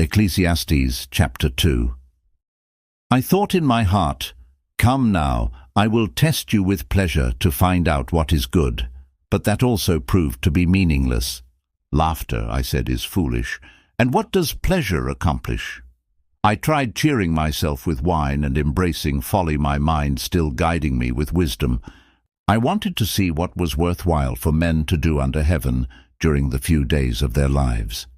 Ecclesiastes Chapter 2. I thought in my heart, "Come now, I will test you with pleasure to find out what is good." But that also proved to be meaningless. Laughter, I said, is foolish. And what does pleasure accomplish? I tried cheering myself with wine and embracing folly, my mind still guiding me with wisdom. I wanted to see what was worthwhile for men to do under heaven during the few days of their lives.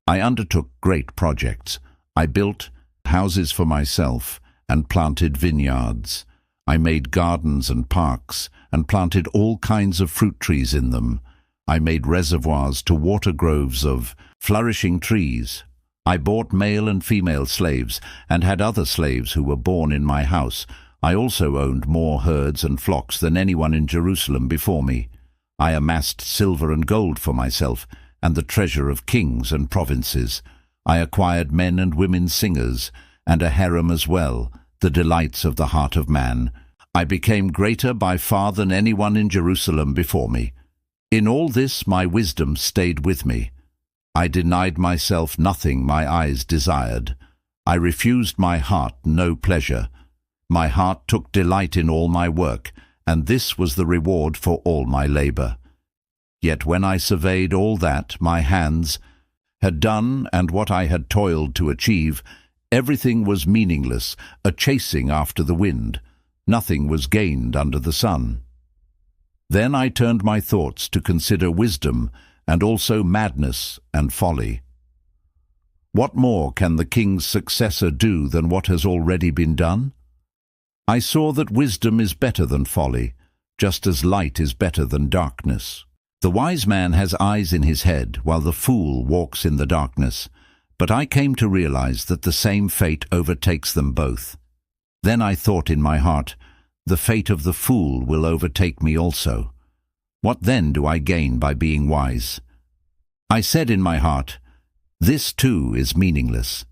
I undertook great projects. I built houses for myself and planted vineyards. I made gardens and parks and planted all kinds of fruit trees in them. I made reservoirs to water groves of flourishing trees. I bought male and female slaves and had other slaves who were born in my house. I also owned more herds and flocks than anyone in Jerusalem before me. I amassed silver and gold for myself and the treasure of kings and provinces. I acquired men and women singers and a harem as well, the delights of the heart of man. I became greater by far than anyone in Jerusalem before me. In all this my wisdom stayed with me. I denied myself nothing my eyes desired. I refused my heart no pleasure. My heart took delight in all my work, and this was the reward for all my labor. Yet when I surveyed all that my hands had done and what I had toiled to achieve, everything was meaningless, a chasing after the wind. Nothing was gained under the sun. Then I turned my thoughts to consider wisdom and also madness and folly. What more can the king's successor do than what has already been done? I saw that wisdom is better than folly, just as light is better than darkness. The wise man has eyes in his head, while the fool walks in the darkness. But I came to realize that the same fate overtakes them both. Then I thought in my heart, the fate of the fool will overtake me also. What then do I gain by being wise? I said in my heart, this too is meaningless.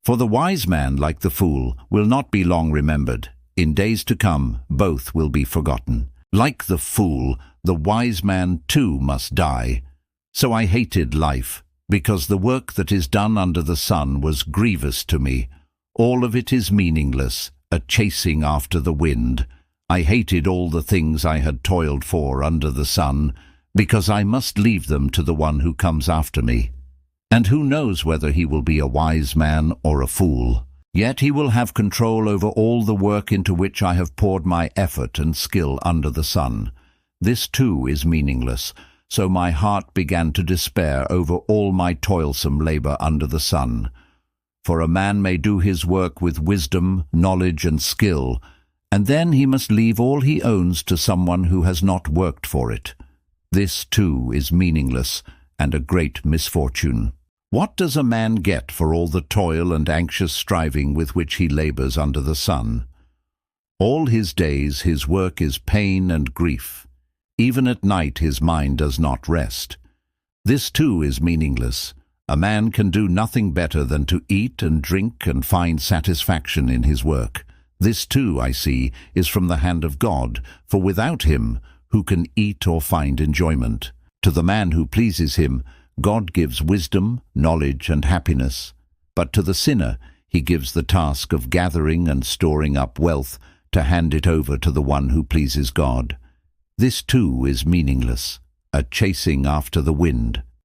For the wise man, like the fool, will not be long remembered. In days to come, both will be forgotten. Like the fool, the wise man too must die. So I hated life, because the work that is done under the sun was grievous to me. All of it is meaningless, a chasing after the wind. I hated all the things I had toiled for under the sun, because I must leave them to the one who comes after me. And who knows whether he will be a wise man or a fool? Yet he will have control over all the work into which I have poured my effort and skill under the sun. This too is meaningless, so my heart began to despair over all my toilsome labor under the sun. For a man may do his work with wisdom, knowledge, and skill, and then he must leave all he owns to someone who has not worked for it. This too is meaningless and a great misfortune. What does a man get for all the toil and anxious striving with which he labors under the sun? All his days his work is pain and grief. Even at night his mind does not rest. This too is meaningless. A man can do nothing better than to eat and drink and find satisfaction in his work. This too, I see, is from the hand of God, for without him, who can eat or find enjoyment? To the man who pleases him, God gives wisdom, knowledge, and happiness. But to the sinner, he gives the task of gathering and storing up wealth to hand it over to the one who pleases God. This too is meaningless, a chasing after the wind.